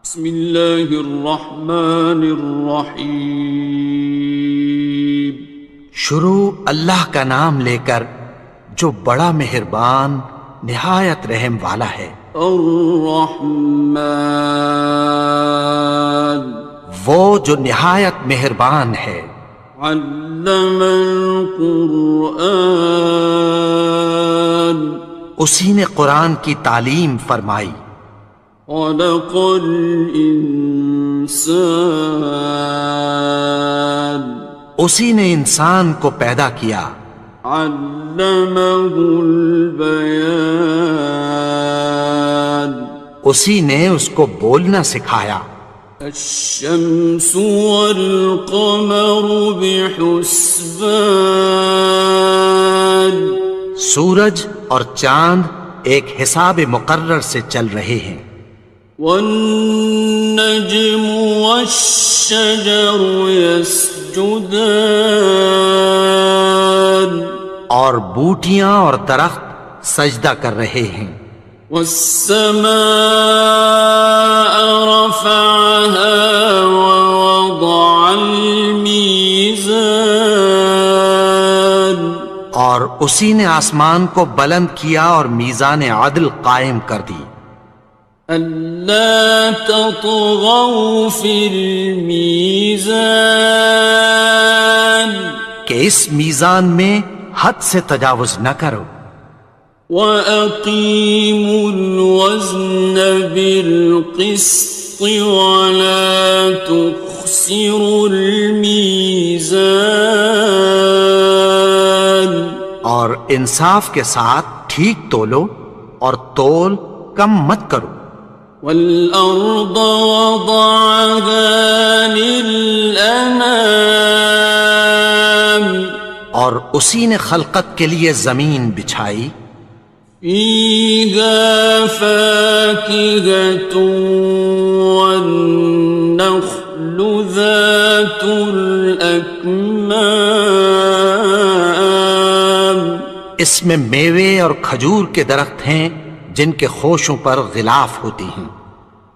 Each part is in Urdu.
بسم اللہ الرحمن الرحیم۔ شروع اللہ کا نام لے کر جو بڑا مہربان نہایت رحم والا ہے۔ الرحمن، وہ جو نہایت مہربان ہے۔ علم القرآن، اسی نے قرآن کی تعلیم فرمائی۔ خلق الانسان، اسی نے انسان کو پیدا کیا۔ علمہ البیان، اسی نے اس کو بولنا سکھایا۔ الشمس والقمر بحسبان، سورج اور چاند ایک حساب مقرر سے چل رہے ہیں۔ والنجم والشجر يسجدان، اور بوٹیاں اور درخت سجدہ کر رہے ہیں۔ والسماء رفعها ووضع الميزان، اور اسی نے آسمان کو بلند کیا اور میزان عدل قائم کر دی۔ ألا تطغوا في الميزان، کہ اس میزان میں حد سے تجاوز نہ کرو۔ وَأَقِيمُوا الْوَزْنَ بِالْقِسْطِ وَلَا تُخْسِرُوا الْمِيزَانَ، اور انصاف کے ساتھ ٹھیک تولو اور تول کم مت کرو۔ وَالْأَرْضَ وَضَعَهَا لِلْأَنَامِ، اور اسی نے خلقت کے لیے زمین بچھائی۔ فِيهَا فَاكِهَةٌ وَالنَّخْلُ ذَاتُ الْأَكْمَامِ، اس میں میوے اور کھجور کے درخت ہیں جن کے خوشوں پر غلاف ہوتی ہیں۔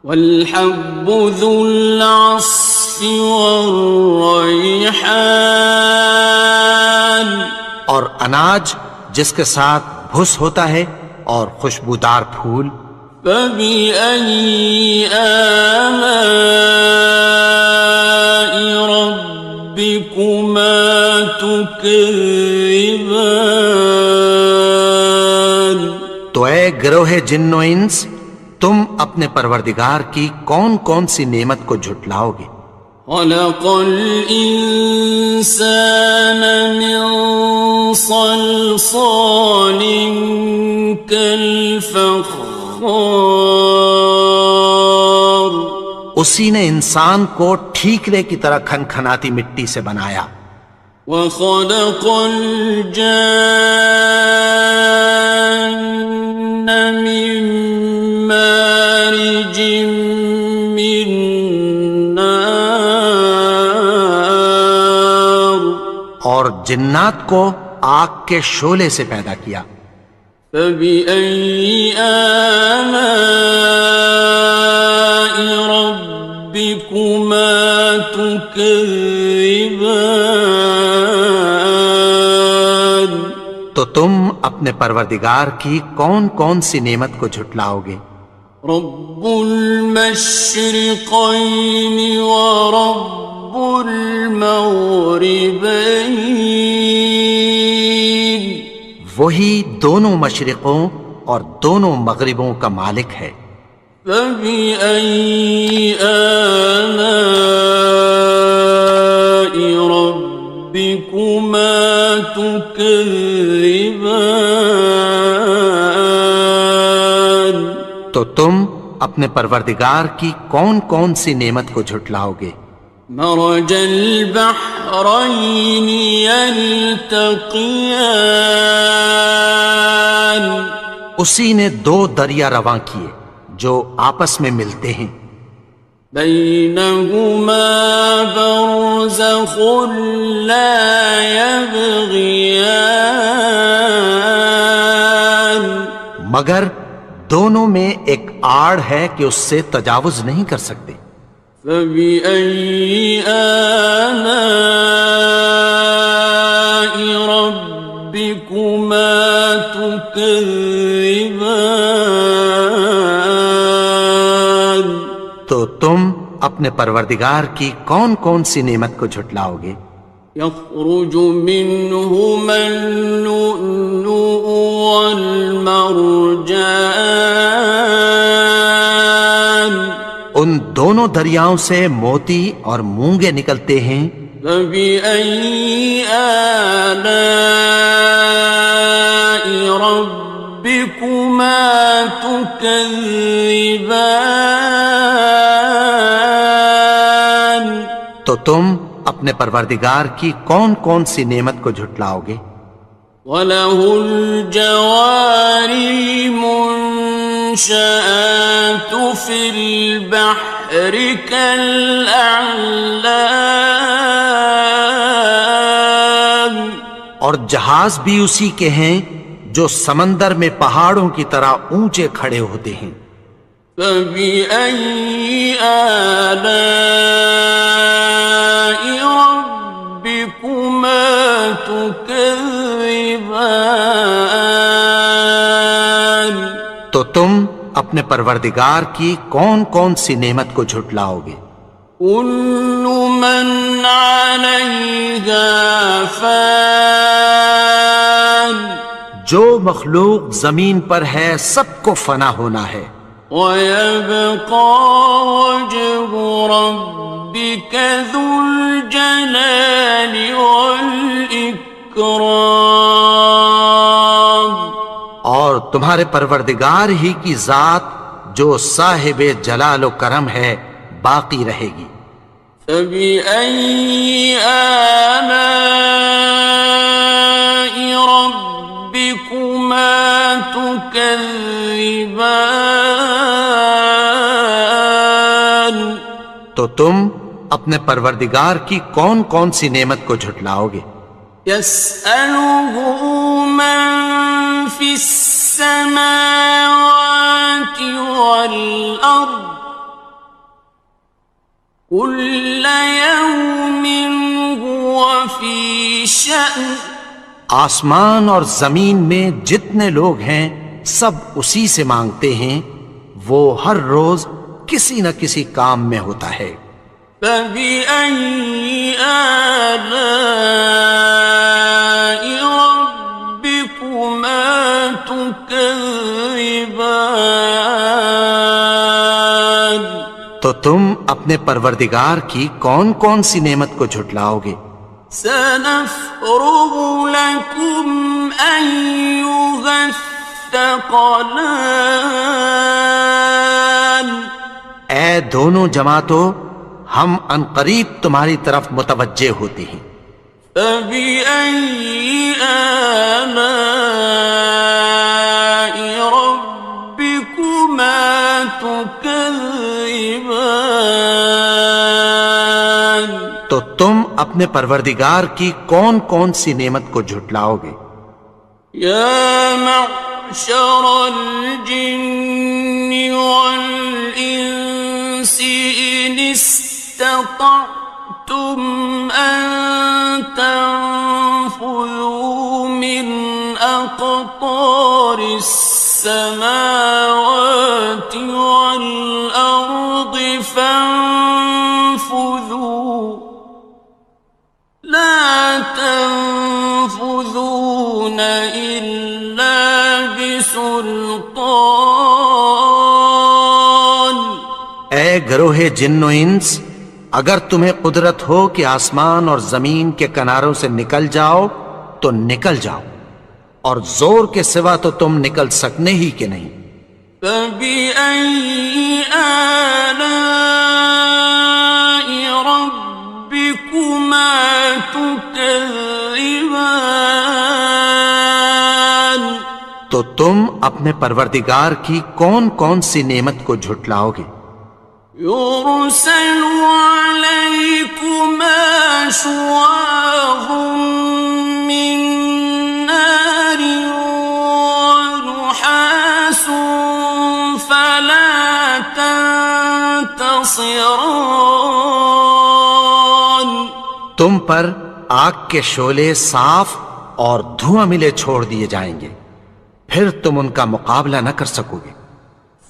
وَالْحَبُّ ذُو الْعَصْفِ وَالرَّيْحَانِ، اور اناج جس کے ساتھ بھس ہوتا ہے اور خوشبودار پھول۔ فَبِأَيِّ آلَاءِ رَبِّكُمَا تُكَذِّبَانِ، تو اے گروہ جن و انس، تم اپنے پروردگار کی کون کون سی نعمت کو جھٹلاؤ گے؟ خَلَقَ الْإِنسَانَ مِنْ صَلْصَالٍ كَالْفَخَّارِ، اسی نے انسان کو ٹھیکرے کی طرح کھنکھناتی مٹی سے بنایا۔ وَخَلَقَ الْجَانَّ مِن مَّارِجٍ مِّن نَّارٍ، اور جنات کو آگ کے شعلے سے پیدا کیا۔ فَبِأَيِّ آلَاءِ رَبِّكُمَا تُكَذِّبَانِ، تو تم اپنے پروردگار کی کون کون سی نعمت کو جھٹلاؤ گے؟ رب المشرقین ورب المغربین، وہی دونوں مشرقوں اور دونوں مغربوں کا مالک ہے۔ فَبِأَيِّ آلَاءِ رَبِّكُمَا تُكَذِّبَانِ، تو تم اپنے پروردگار کی کون کون سی نعمت کو جھٹلاؤ گے؟ مرج البحرین یلتقیان، اسی نے دو دریا رواں کیے جو آپس میں ملتے ہیں۔ بینہما برزخ لا یبغیان، مگر دونوں میں ایک آڑ ہے کہ اس سے تجاوز نہیں کر سکتے۔ فَبِأَيِّ آلَاءِ رَبِّكُمَا تُكَذِّبَانِ؟ تو تم اپنے پروردگار کی کون کون سی نعمت کو جھٹلاؤ گے؟ يخرج منهما اللؤلؤ والمرجان، ان دونوں دریاؤں سے موتی اور مونگے نکلتے ہیں۔ فبأي آلاء ربكما تكذبان؟ تو تم اپنے پروردگار کی کون کون سی نعمت کو جھٹلاؤ گے؟ وَلَهُ الْجَوَارِ الْمُنشَآتُ فِي الْبَحْرِ كَالْأَعْلَامِ، اور جہاز بھی اسی کے ہیں جو سمندر میں پہاڑوں کی طرح اونچے کھڑے ہوتے ہیں۔ فَبِأَيِّ آلَاءِ رَبِّكُمَا تُكَذِّبَانِ؟ تو تم اپنے پروردگار کی کون کون سی نعمت کو جھٹلاؤ گے؟ كُلُّ مَنْ عَلَيْهَا فَانٍ، جو مخلوق زمین پر ہے سب کو فنا ہونا ہے۔ وَيَبْقَى وَجْهُ رَبِّكَ ذُو الْجَلَالِ وَالْإِكْرَامِ، اور تمہارے پروردگار ہی کی ذات جو صاحب جلال و کرم ہے باقی رہے گی۔ فَبِأَيِّ آلَاءِ رَبِّكُمَا تُكَذِّبَانِ؟ تو تم اپنے پروردگار کی کون کون سی نعمت کو جھٹلاؤ گے؟ يَسْأَلُهُ مَن فِي السَّمَاوَاتِ وَالْأَرْضِ كُلَّ يَوْمٍ هُوَ فِي شَأْنٍ، آسمان اور زمین میں جتنے لوگ ہیں سب اسی سے مانگتے ہیں، وہ ہر روز کسی نہ کسی کام میں ہوتا ہے۔ فَبِأَيِّ آلَاءِ رَبِّكُمَا تُكَذِّبَانِ؟ تو تم اپنے پروردگار کی کون کون سی نعمت کو جھٹلاؤ گے؟ سَنَفْرُغُ لَكُمْ أَيُّهَ الثَّقَلَانِ، اے دونوں جماعتوں، ہم عنقریب تمہاری طرف متوجہ ہوتے ہیں۔ فَبِأَيِّ آلَاءِ رَبِّكُمَا تُكَذِّبَانِ؟ تو تم اپنے پروردگار کی کون کون سی نعمت کو جھٹلاؤ گے؟ يَا مَعْشَرَ الْجِنِّ وَالْإِنسِ إِنِ اسْتَطَعْتُمْ أَن تَنفُذُوا مِنْ أَقْطَارِ السَّمَاوَاتِ وَالْأَرْضِ فَانفُذُوا لَا تَنفُذُونَ إِلَّا بِسُلْطَانٍ۔ اے گروہ جن و انس، اگر تمہیں قدرت ہو کہ آسمان اور زمین کے کناروں سے نکل جاؤ تو نکل جاؤ، اور زور کے سوا تو تم نکل سکنے ہی کہ نہیں۔ فَبِأَيِّ آلَاءِ رَبِّكُمَا تُكَذِّبَانِ؟ تو تم اپنے پروردگار کی کون کون سی نعمت کو جھٹلاؤ گے؟ يُرْسَلُ عَلَيْكُمَا شُوَاظٌ مِّن نَّارٍ وَنُحَاسٌ ينتصران. تم پر آگ کے شعلے صاف اور دھواں ملے چھوڑ دیے جائیں گے، پھر تم ان کا مقابلہ نہ کر سکو گے۔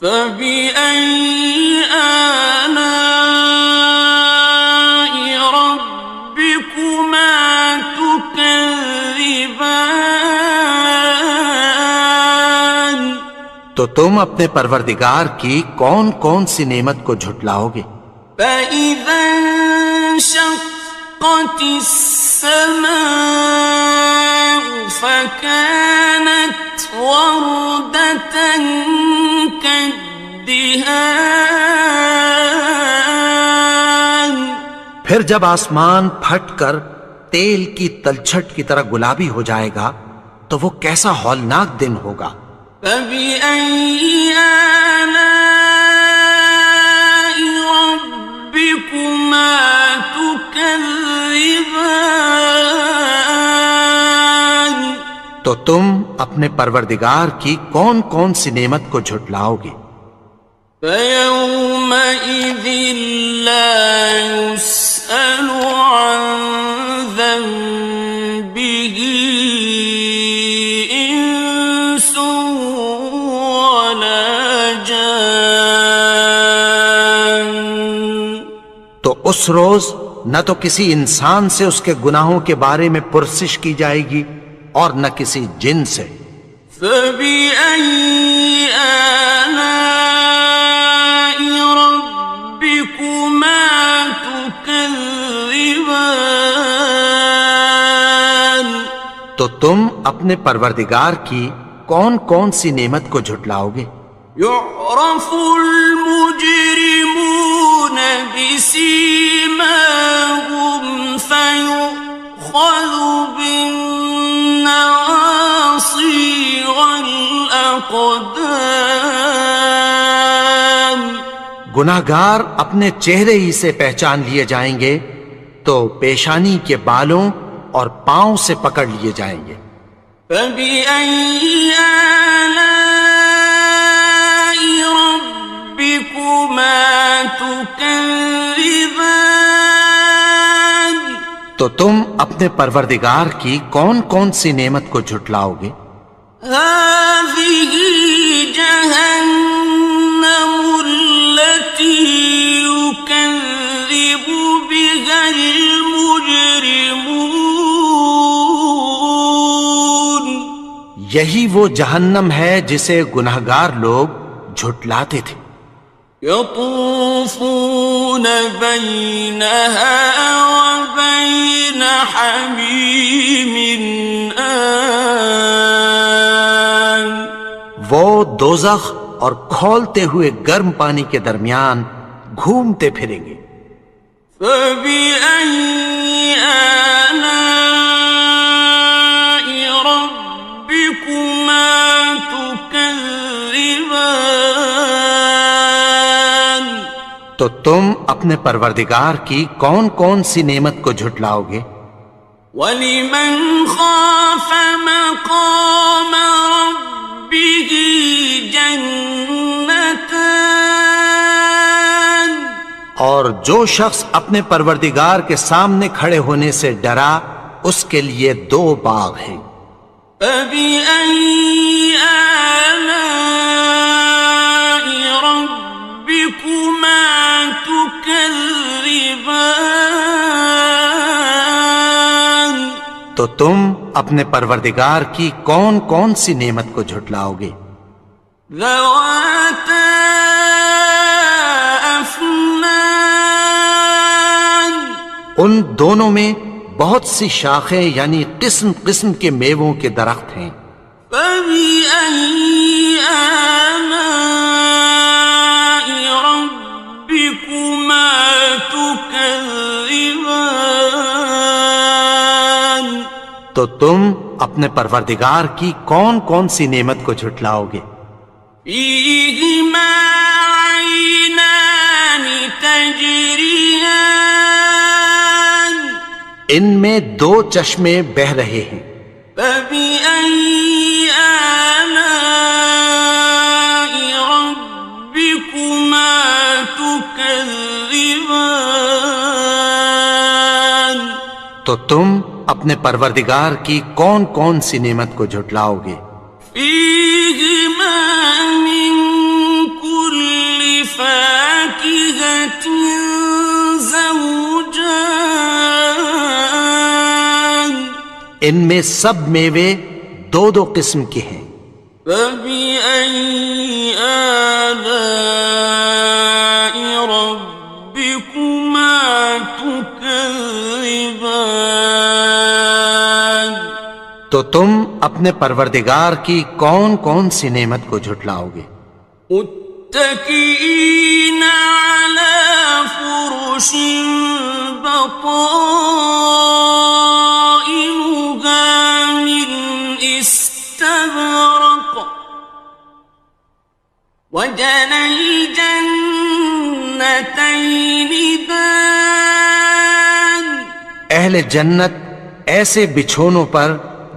فبأي آلاء ربكما تكذبان. تو تم اپنے پروردگار کی کون کون سی نعمت کو جھٹلاؤ گے؟ فإذا انشقت السماء فكانت وردة كالدهان. پھر جب آسمان پھٹ کر تیل کی تلچھٹ کی طرح گلابی ہو جائے گا تو وہ کیسا ہولناک دن ہوگا۔ فبأي آلاء ربكما تكذبان. تو تم اپنے پروردگار کی کون کون سی نعمت کو جھٹلاؤ گے؟ فيومئذ لا يسأل عن ذنبه إنس ولا جان. تو اس روز نہ تو کسی انسان سے اس کے گناہوں کے بارے میں پرسش کی جائے گی اور نہ کسی جن سے۔ فبأي آلاء ربكما تكذبان. تو تم اپنے پروردگار کی کون کون سی نعمت کو جھٹلاؤ گے؟ يعرف المجرمون بسيماهم فيؤخذ بالنواصي والأقدام. گناہگار اپنے چہرے ہی سے پہچان لیے جائیں گے تو پیشانی کے بالوں اور پاؤں سے پکڑ لیے جائیں گے۔ فبأي آلاء ربكما تكذبان. تو تم اپنے پروردگار کی کون کون سی نعمت کو جھٹلاؤ گے؟ هذه جهنم التي يكذب بها المجرمون. یہی وہ جہنم ہے جسے گناہگار لوگ جھٹلاتے تھے۔ يطوفون بينها وبين حميم آن. وہ دوزخ اور کھولتے ہوئے گرم پانی کے درمیان گھومتے پھریں گے۔ فبأي آلاء ربكما تكذبان. تو تم اپنے پروردگار کی کون کون سی نعمت کو جھٹلاؤ گے؟ وَلِمَنْ خَافَ مَقَامَ رَبِّهِ جَنَّتَانِ. اور جو شخص اپنے پروردگار کے سامنے کھڑے ہونے سے ڈرا اس کے لیے دو باغ ہیں۔ فَبِأَيِّ آلَاءِ رَبِّكُمَا تُكَذِّبَانِ. تو تم اپنے پروردگار کی کون کون سی نعمت کو جھٹلاؤ گے؟ ذَوَاتَا أَفْنَانٍ. ان دونوں میں بہت سی شاخیں یعنی قسم قسم کے میووں کے درخت ہیں۔ فَبِأَيِّ آلَاءِ رَبِّكُمَا تُكَذِّبَانِ. تو تم اپنے پروردگار کی کون کون سی نعمت کو جھٹلاؤ گے؟ فِيهِمَا عَيْنَانِ تَجْرِيَانِ. ان میں دو چشمے بہہ رہے ہیں۔ فَبِأَيِّ آلَاءِ رَبِّكُمَا تُكَذِّبَانِ. تكذبان تو تم اپنے پروردگار کی کون کون سی نعمت کو جھٹلاؤ گے؟ فيهما من كل فاكهة زوجان ان میں سب میوے دو دو قسم کے ہیں۔ فبأي آلاء ربكما تكذبان تو تم اپنے پروردگار کی کون کون سی نعمت کو جھٹلاؤ گے؟ متكئين على فرش بطائنها من استبرق وجنى الجنتين دان اہل جنت ایسے بچھونوں پر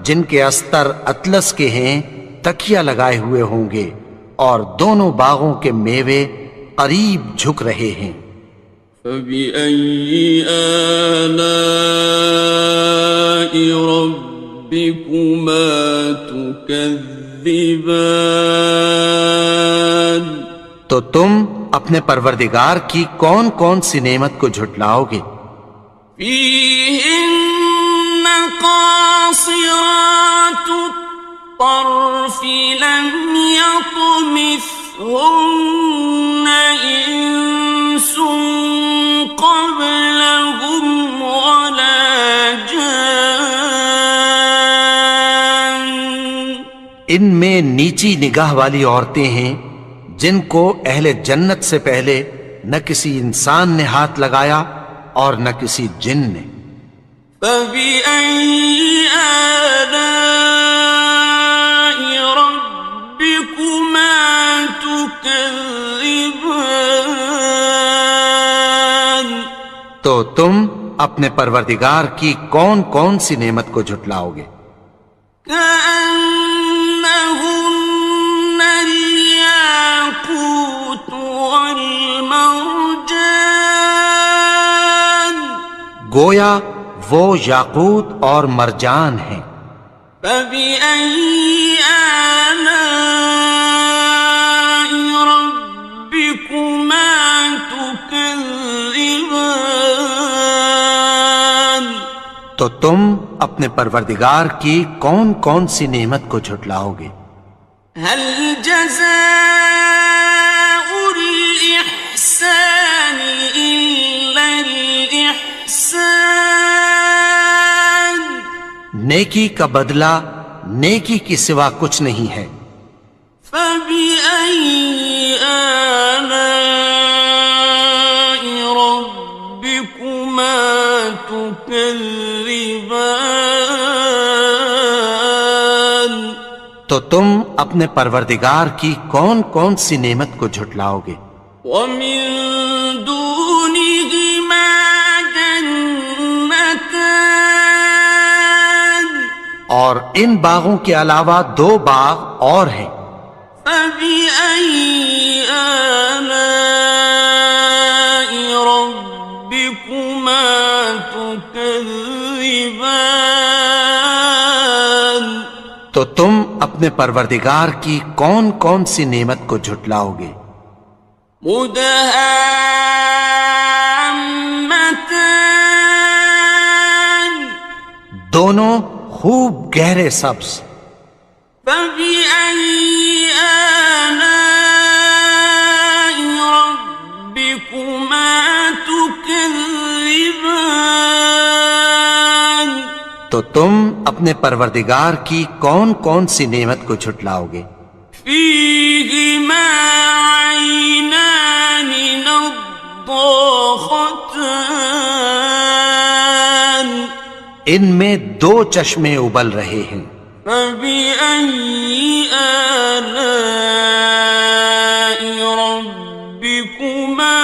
جن کے استر اطلس کے ہیں تکیہ لگائے ہوئے ہوں گے، اور دونوں باغوں کے میوے قریب جھک رہے ہیں۔ فبأي آلاء ربكما تكذبان تو تم اپنے پروردگار کی کون کون سی نعمت کو جھٹلاؤ گے؟ فيهن قاصرات الطرف لم يطمثهن إنس قبلهم ولا جان ان میں نیچی نگاہ والی عورتیں ہیں جن کو اہل جنت سے پہلے نہ کسی انسان نے ہاتھ لگایا اور نہ کسی جن نے۔ فبأي آلاء ربكما تكذبان تو تم اپنے پروردگار کی کون کون سی نعمت کو جھٹلاؤ گے؟ كأنهن الياقوت والمرجان گویا وہ یاقوت اور مرجان ہیں۔ فبأي آلاء ربكما تكذبان تو تم اپنے پروردگار کی کون کون سی نعمت کو جھٹلاؤ گے؟ هل جزاء الإحسان إلا الإحسان نیکی کا بدلہ نیکی کی سوا کچھ نہیں ہے۔ فبأي آلاء ربكما تكذبان تو تم اپنے پروردگار کی کون کون سی نعمت کو جھٹلاؤ گے؟ ومن دونهما جنتان اور ان باغوں کے علاوہ دو باغ اور ہیں۔ فبأي آلاء ربكما تكذبان تو تم اپنے پروردگار کی کون کون سی نعمت کو جھٹلاؤ گے؟ مدهامتان دونوں خوب گہرے سبز۔ فبأي آلاء ربكما تكذبان تو تم اپنے پروردگار کی کون کون سی نعمت کو جھٹلاؤ گے؟ فيهما عينان نضاختان ان میں دو چشمے ابل رہے ہیں۔ فبأي آلاء ربكما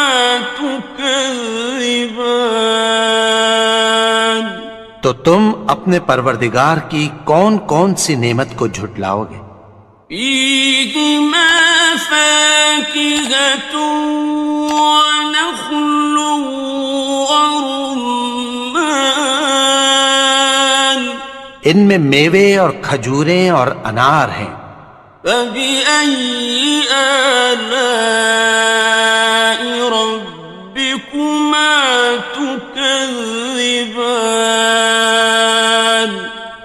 تكذبان تو تم اپنے پروردگار کی کون کون سی نعمت کو جھٹلاؤ گے؟ فيهما فاكهة ونخل ورمان ان میں میوے اور کھجوریں اور انار ہیں. فبأي آلاء ربكما تكذبان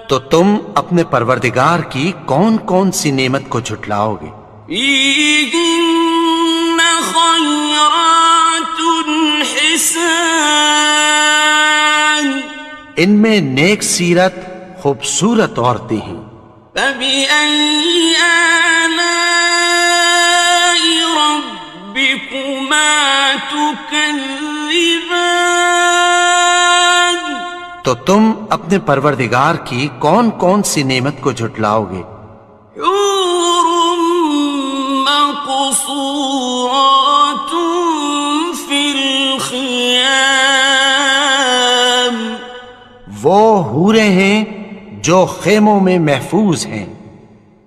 تو تم اپنے پروردگار کی کون کون سی نعمت کو جھٹلاؤ گے؟ فيهن خيرات حسان ان میں نیک سیرت خوبصورت عورتیں ہیں. فبأي آلاء ربكما تكذبان تو تم اپنے پروردگار کی کون کون سی نعمت کو جھٹلاؤ گے؟ حور مقصورات في الخيام وہ حوریں ہیں جو خیموں میں محفوظ ہیں.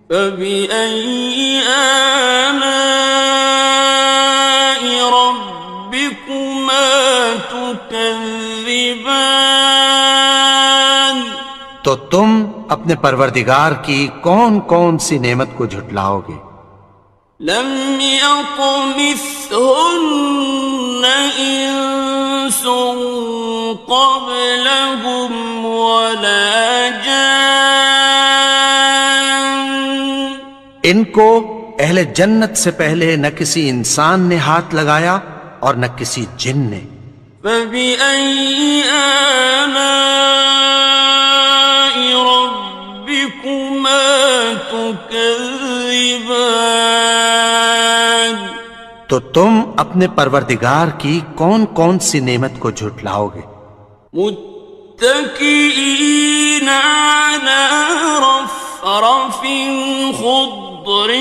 فبأي آلاء ربكما تكذبان تو تم اپنے پروردگار کی کون کون سی نعمت کو جھٹلاؤ گے؟ لم يطمثهن إنس قبلهم ولا جان ان کو اہل جنت سے پہلے نہ کسی انسان نے ہاتھ لگایا اور نہ کسی جن نے. فبأي آلاء ربكما تكذبان تو تم اپنے پروردگار کی کون کون سی نعمت کو جھٹلاؤ گے؟ متكئين على رفرف خضر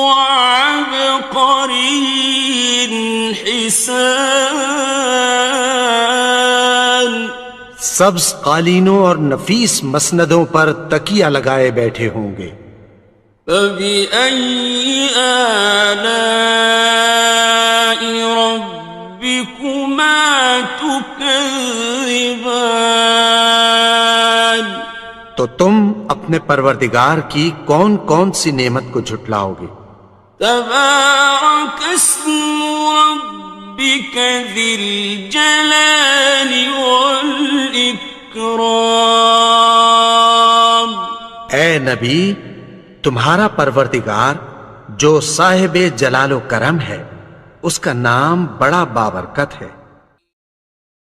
وعبقري حسان سبز قالینوں اور نفیس مسندوں پر تکیہ لگائے بیٹھے ہوں گے. فبأي آلاء ربكما تكذبان تو تم اپنے پروردگار کی کون کون سی نعمت کو جھٹلاؤ گے؟ تبارك اسم ربك ذي الجلال والإكرام اے نبی، تمہارا پروردگار جو صاحب جلال و کرم ہے، اس کا نام بڑا بابرکت ہے.